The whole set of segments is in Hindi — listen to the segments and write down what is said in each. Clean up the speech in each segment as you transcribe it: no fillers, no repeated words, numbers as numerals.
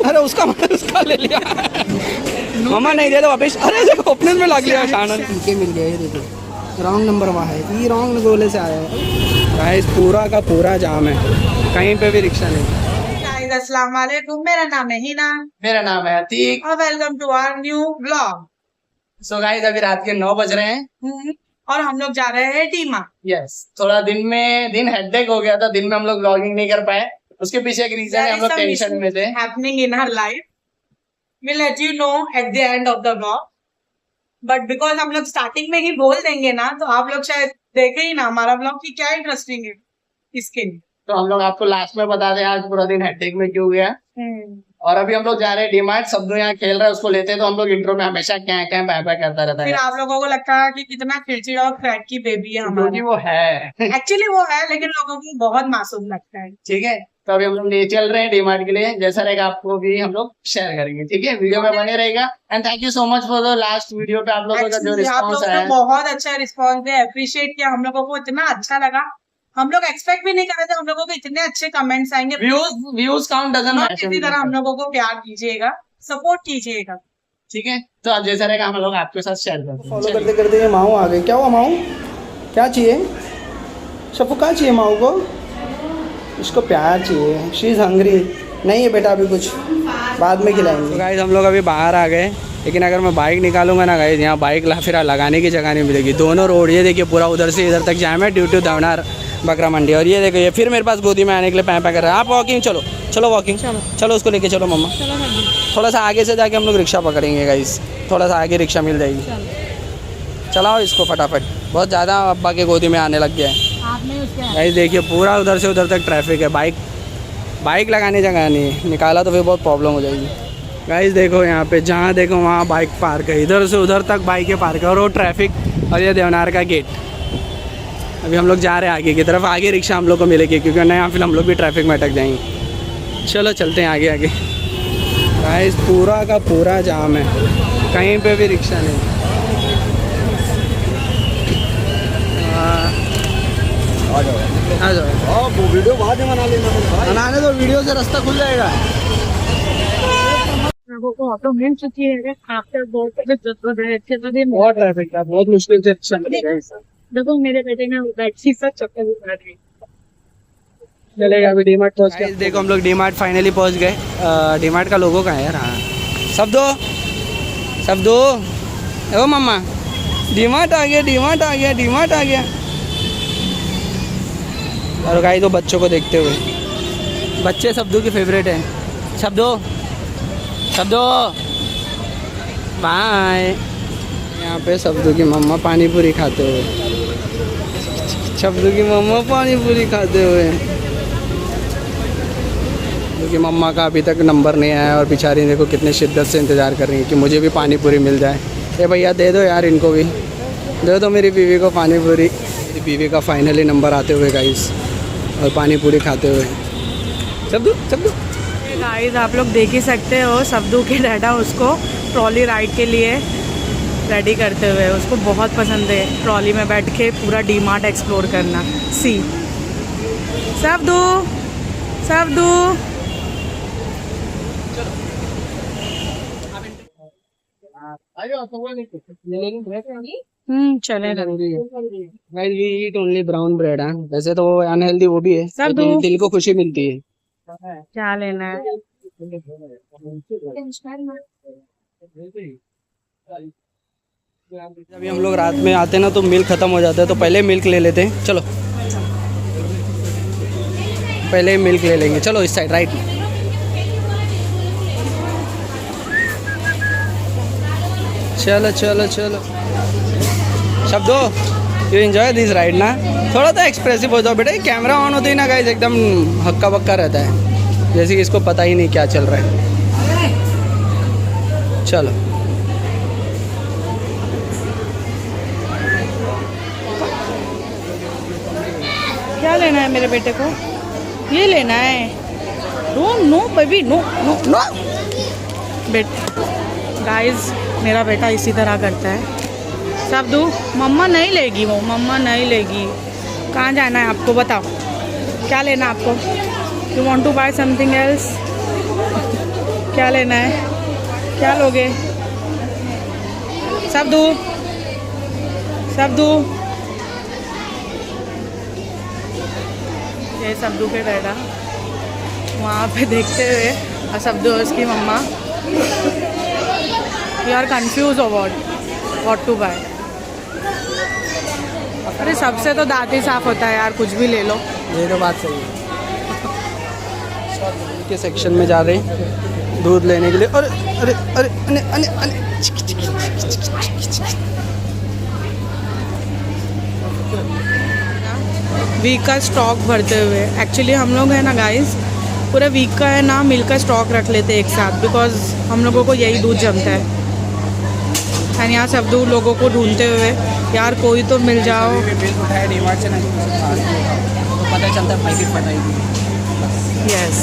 अरे उसका ले लिया मामा, नहीं दे दो वापिस। अरे देखो ओपनर में लग लिया अचानक, इनके मिल गया। ये देखो रॉन्ग नंबर वहाँ है, ये रॉन्ग गोले से आया है गाइस। पूरा का पूरा जाम है, कहीं पे भी रिक्शा नहीं। गाइस अस्सलाम वालेकुम, मेरा नाम है हिना, मेरा नाम है अतीक और welcome to our new vlog. So guys अभी रात के 9 बज रहे हैं और हम लोग जा रहे हैं डीमा। यस, थोड़ा दिन हेडेक हो गया था, दिन में हम लोग व्लॉगिंग नहीं कर पाए। उसके पीछे एक रीजन है, हम लोग टेंशन में थे। Happening in her life, we'll let you know at the end of the vlog, but because हम लोग स्टार्टिंग में ही बोल देंगे ना, तो आप लोग शायद देखे ही ना हमारा व्लॉग की क्या इंटरेस्टिंग है इसके लिए। तो हम लोग आपको लास्ट में बता दें आज पूरा दिन हेडेक में क्यों गया। और अभी हम लोग जा रहे हैं डीमार्ट, सब लोग यहाँ खेल रहा है, उसको लेते हैं। तो हम लोग इंट्रो में हमेशा क्या क्या बाय करता रहता है। फिर आप लोगों को लगता है कि कितना खिलचिड़ा और क्रैक की बेबी है हमारी। वो है एक्चुअली वो है, लेकिन लोगों को बहुत मासूम लगता है। ठीक है, तो अभी हम लोग ले चल रहे हैं डीमार्ट के लिए। जैसा रहेगा आपको भी हम लोग शेयर करेंगे, ठीक है, वीडियो में बने रहेगा। And thank you so much for the last video पे आप लोगों का जो रिस्पॉन्स आया, बहुत अच्छा रिस्पॉन्स है, अप्रिशिएट किया हम लोगों को, इतना अच्छा लगा। हम लोग एक्सपेक्ट भी नहीं कर रहे थे हम लोगों को इतने अच्छे कमेंट्स आएंगे। व्यूज काउंट डजंट मैटर, इसी तरह हम लोगों को प्यार कीजिएगा, सपोर्ट कीजिएगा, ठीक है। तो अब जैसा रहेगा हम लोग आपके साथ शेयर करते हैं। फॉलो करते करते ये माऊ आ गए। क्या हुआ माऊ, क्या चाहिए? शफू क्या चाहिए माऊ को? इसको प्यार चाहिए, शी इज़ हंग्री। नहीं है बेटा, अभी कुछ बाद में खिलाएंगे। तो गाइस हम लोग अभी बाहर आ गए, लेकिन अगर मैं बाइक निकालूंगा ना गाइस, यहाँ बाइक फिर लगाने की जगह नहीं मिलेगी। दोनों रोड ये देखिए, पूरा उधर से इधर तक जाम है ड्यू टू देवनार बकरा मंडी। और ये देखो ये फिर मेरे पास गोदी में आने के लिए पैं कर रहा है। आप वॉकिंग चलो, चलो वॉकिंग, चलो उसको लेके चलो मम्मा। थोड़ा सा आगे से जाके हम लोग रिक्शा पकड़ेंगे गाइस, थोड़ा सा आगे रिक्शा मिल जाएगी। चलाओ इसको फटाफट, बहुत ज़्यादा अब्बा के गोदी में आने लग गया है गाइस। देखिए पूरा उधर से उधर तक ट्रैफिक है, बाइक लगाने जगह नहीं, निकाला तो फिर बहुत प्रॉब्लम हो जाएगी गाइस। देखो यहाँ पे जहाँ देखो वहाँ बाइक पार्क है, इधर से उधर तक बाइकें पार्क है और वो ट्रैफिक। और ये देवनार का गेट। अभी हम लोग जा रहे हैं आगे की तरफ, आगे रिक्शा हम लोग को मिलेगी, क्योंकि नया फिर हम लोग भी ट्रैफिक में अटक जाएंगे। चलो चलते हैं आगे आगे गाइस। पूरा का पूरा जाम है, कहीं पे भी रिक्शा नहीं। आ जाओ, वो वीडियो बाद में बना लेना, बनाने दो, वीडियो से रास्ता खुल जाएगा। ऑटो मिल चुकी है, बहुत ट्रैफिक था, बहुत मुश्किल से रिक्शा मिलेगा। देखो मेरे बेटे ने बैटरी सब चक्कर बना दी। चलेगा अभी डीमार्ट पहुंच गए। देखो हम लोग डीमार्ट फाइनली पहुंच गए। डीमार्ट का लोगो कहाँ है यार? हाँ, सब दो ओ मम्मा, डीमार्ट आ गया। और गाइस तो बच्चों को देखते हुए, बच्चे सब्दू की फेवरेट है। सब्दू बाय। यहाँ पे सब्दू की मम्मा पानी पूरी खाते हुए, क्योंकि मम्मा का अभी तक नंबर नहीं आया और बेचारी देखो कितने शिद्दत से इंतज़ार कर रही है कि मुझे भी पानी पूरी मिल जाए। ए भैया दे दो यार, इनको भी दे दो, मेरी बीवी को पानी पूरी। मेरी बीवी का फाइनली नंबर आते हुए गाइस, और पानी पूरी खाते हुए। सब्दू गाइस आप लोग देख ही सकते हो, सब्दू के डैडा उसको ट्रॉली राइड के लिए रेडी करते हुए। उसको बहुत पसंद है ट्रॉली में बैठ के पूरा डीमार्ट एक्सप्लोर करना। सी सब्दू चले ईट ओनली ब्राउन ब्रेड। वैसे तो वो अनहेल्दी वो भी है, लेकिन दिल को खुशी मिलती है। क्या लेना है? अभी हम लोग रात में आते ना तो मिल्क ख़त्म हो जाता है, तो पहले मिल्क ले लेते हैं। चलो पहले मिल्क ले लेंगे। चलो इस साइड राइट। चलो शब्दो, यू एंजॉय दिस राइड ना। थोड़ा तो एक्सप्रेसिव हो जाओ बेटा, कैमरा ऑन होते ही ना गाइस एकदम हक्का बक्का रहता है, जैसे कि इसको पता ही नहीं क्या चल रहा है। चलो क्या लेना है मेरे बेटे को? ये लेना है। नो बेबी, नो बेटा। गाइस मेरा बेटा इसी तरह करता है। सब दो, मम्मा नहीं लेगी, वो मम्मा नहीं लेगी। कहाँ जाना है आपको, बताओ क्या लेना है आपको? You want to buy something else? क्या लेना है? क्या लोगे? सब दो, सब दो। ये सब्दू के डैडा वहाँ पे देखते हुए और सब्दू और उसकी mumma you are confuse what to buy. अरे सबसे तो दांत ही साफ होता है यार, कुछ भी ले लो। ये तो बात सही है। के सेक्शन में जा रहे हैं दूध लेने के लिए। अरे अरे अरे अने अने अने वीक का स्टॉक भरते हुए, एक्चुअली हम लोग है ना गाइस, पूरा वीक का है ना मिल्क का स्टॉक रख लेते हैं एक साथ, बिकॉज हम लोगों को यही दूध जमता है। एंड यहाँ सब दूध लोगों को ढूंढते हुए यार कोई तो मिल जाओ। डीमार्ट से नहीं तो पता चलता है पैकेट बताएगी। यस,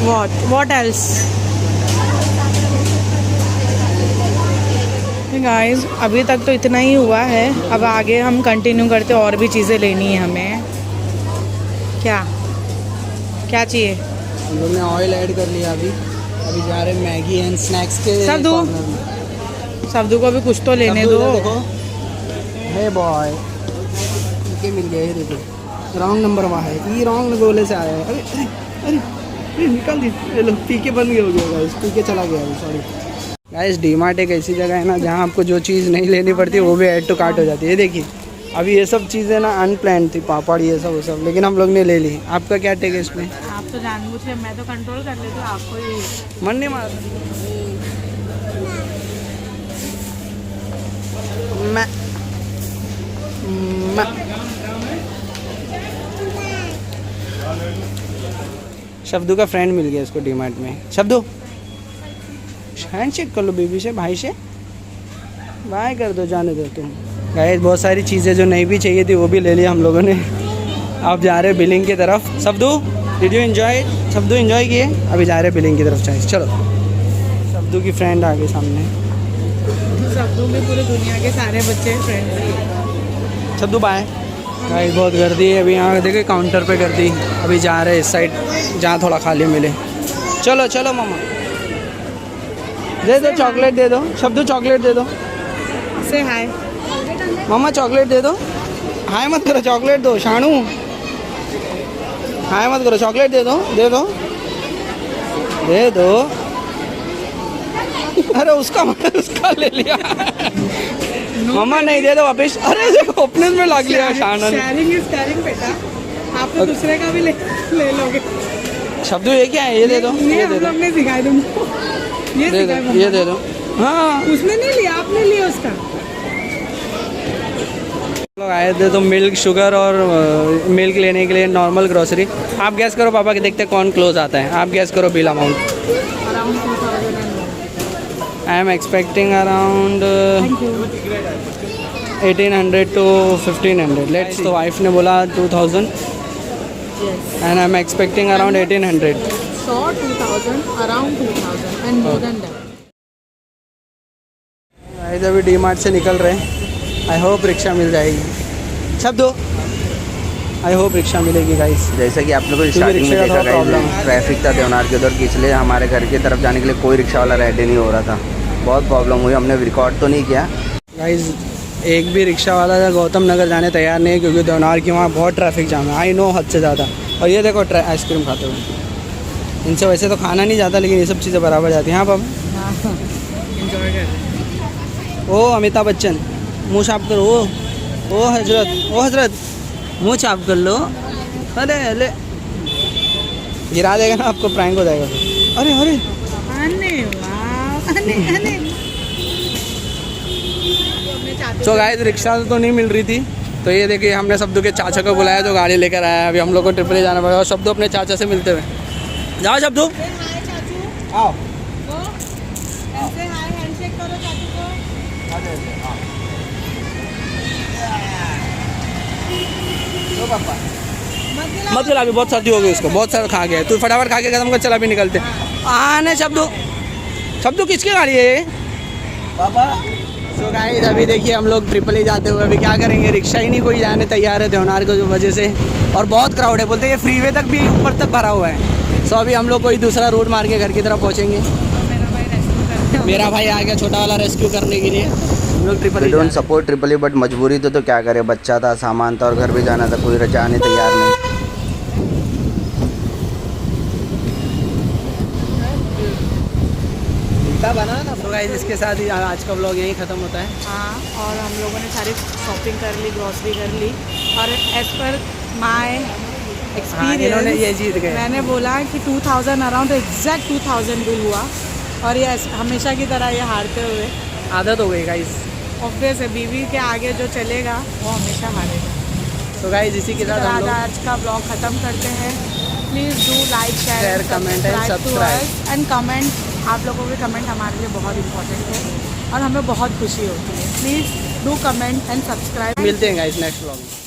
व्हाट एल्स गाइस, अभी तक तो इतना ही हुआ है। अब आगे हम कंटिन्यू करते, और भी चीज़ें लेनी है हमें। क्या क्या चाहिए? हम लोग ने ऑयल ऐड कर लिया। अभी जा रहे हैं मैगी एंड स्नैक्स के। सब्दू को भी कुछ तो लेने दो। देखो हे बॉय, ये मिल गया। ये देखो रॉन्ग नंबर वहाँ है, ये रॉन्ग गोले से आया है। अरे अरे अरे अरे निकाल दी। लो पी के बंद हो गया गाइस, पी के चला गया। सॉरी गाइस, डीमार्ट एक ऐसी जगह है ना जहाँ आपको जो चीज़ नहीं लेनी पड़ती वो भी ऐड टू कार्ट हो जाती है। ये देखिए अभी ये सब चीज़ें ना अनप्लान थी, पापड़ ये सब वो सब, लेकिन हम लोग ने ले ली। आपका क्या टेक है इसमें? आप तो जानबूझ के, मैं तो कंट्रोल कर लेती हूँ, आपको ही मन नहीं मार। मैं शब्दू का फ्रेंड मिल गया इसको डीमार्ट में। शब्दू हैंड चेक कर लो बेबी से, भाई से बाय कर दो, जाने दो तुम। गाइस बहुत सारी चीज़ें जो नहीं भी चाहिए थी वो भी ले लिया हम लोगों ने। अब जा रहे बिलिंग की तरफ। शब्दू डिड यू एंजॉय? शब्दू एंजॉय किए? अभी जा रहे बिलिंग की तरफ। चाहिए चलो। शब्दू की फ्रेंड आ गई सामने। शब्दू में पूरी दुनिया के सारे बच्चे फ्रेंड्स। शब्दू बाय। गाइस बहुत गर्दी है अभी यहाँ, देखिए काउंटर पे गर्दी। अभी जा रहे इस साइड जहाँ थोड़ा खाली मिले। चलो चलो मामा, दे दो चॉकलेट दे दो। शब्दू चॉकलेट दे दो। से हाय मामा चॉकलेट दे दो। हाय मत करो, चॉकलेट दो। शानू हाय मत करो, चॉकलेट दे दो। दे दो दे दो। अरे उसका ले लिया। मामा नहीं दे दो वापिस। अरे देखो ओपनिंग में लग लिया शानू ने। शेयरिंग इज केयरिंग बेटा, आप तो दूसरे का भी ले लोगे। शब्दू ये क्या है? ये दे दो। ये हम लोग ने सिखाया तुमको, ये दे दो, ये दे दो। हाँ उसने नहीं लिया, आपने लिया उसका। लोग आए थे तो मिल्क शुगर और मिल्क लेने के लिए नॉर्मल ग्रोसरी। आप गैस करो पापा के, देखते कौन क्लोज आता है। आप गैस करो bill amount. I am expecting around 1800 to 1500। Let's, तो वाइफ ने बोला 2000 and I am expecting around 1800। 2000 around 2000 and more than that. अभी डीमार्ट से निकल रहे हैं। आई होप रिक्शा मिल जाएगी। सब दो, आई होप रिक्शा मिलेगी गाइस। जैसे कि आप लोगों को स्टार्टिंग में देखा गाइस, ट्रैफिक था देवनार के उधर की, इसलिए हमारे घर की तरफ जाने के लिए कोई रिक्शा वाला रेडी नहीं हो रहा था। बहुत प्रॉब्लम हुई। हमने रिकॉर्ड तो नहीं किया गाइस, एक भी रिक्शा वाला गौतम नगर जाने तैयार नहीं है क्योंकि देवनार की वहाँ बहुत ट्रैफिक जाम है। आई नो, हद से ज़्यादा। और ये देखो आइसक्रीम खाते हुए। इनसे वैसे तो खाना नहीं जाता, लेकिन ये सब चीज़ें बराबर जाती हैं। हाँ पापा एंजॉय कर। ओ अमिताभ बच्चन, मुँह साफ करो। ओ हजरत मुँह साफ कर लो। अरे अरे गिरा देगा ना आपको, प्रैंक हो जाएगा। अरे अरे तो गाइस रिक्शा तो नहीं मिल रही थी, तो ये देखिए हमने शब्दू के चाचा को बुलाया जो गाड़ी लेकर आया। अभी हम लोग को ट्रिपल जाना पड़ेगा और शब्दू अपने चाचा से मिलते हुए। जाओ शब्दू, आओ। मत चला, अभी बहुत सर्दी हो गई उसको, बहुत सारा खा गया। तू फटाफट खा के खत्म कर, चला भी निकलते। आने शब्दू किसकी गाड़ी है ये? पापा। तो गाइस अभी देखिए हम लोग ट्रिपल ही जाते हुए अभी क्या करेंगे, रिक्शा ही नहीं कोई जाने तैयार है देवनार की वजह से, और बहुत क्राउड है। बोलते हैं ये फ्रीवे तक भी ऊपर तक भरा हुआ है। सो अभी हम लोग कोई दूसरा रूट मार के घर की तरफ पहुँचेंगे। तो मेरा भाई रेस्क्यू करते मेरा भाई आ गया छोटा वाला रेस्क्यू करने के लिए। हम लोग triple we don't support triple E, but मजबूरी तो क्या करे, बच्चा था, सामान था और घर भी जाना था, कोई जाने तैयार नहीं। बना ना। तो गाइस इसके साथ ही आज का व्लॉग यहीं ख़त्म होता है। हाँ, और हम लोगों ने सारी शॉपिंग कर ली, ग्रॉसरी कर ली, और एज पर माई इन्होंने ये जीत गए। मैंने बोला कि 2000 अराउंड एग्जैक्ट 2000 बिल हुआ, और ये हमेशा की तरह ये हारते हुए आदत हो गई गाइस। ऑब्वियस है, बीवी के आगे जो चलेगा वो हमेशा हारेगा। तो गाइस इसी के साथ हम लोग आज का ब्लॉग ख़त्म करते हैं। Please do like, Share, share, comment and subscribe. And comment. आप लोगों के कमेंट हमारे लिए बहुत इंपॉर्टेंट है और हमें बहुत खुशी होती है। Please do comment and subscribe. मिलते हैं गाइस नेक्स्ट व्लॉग में।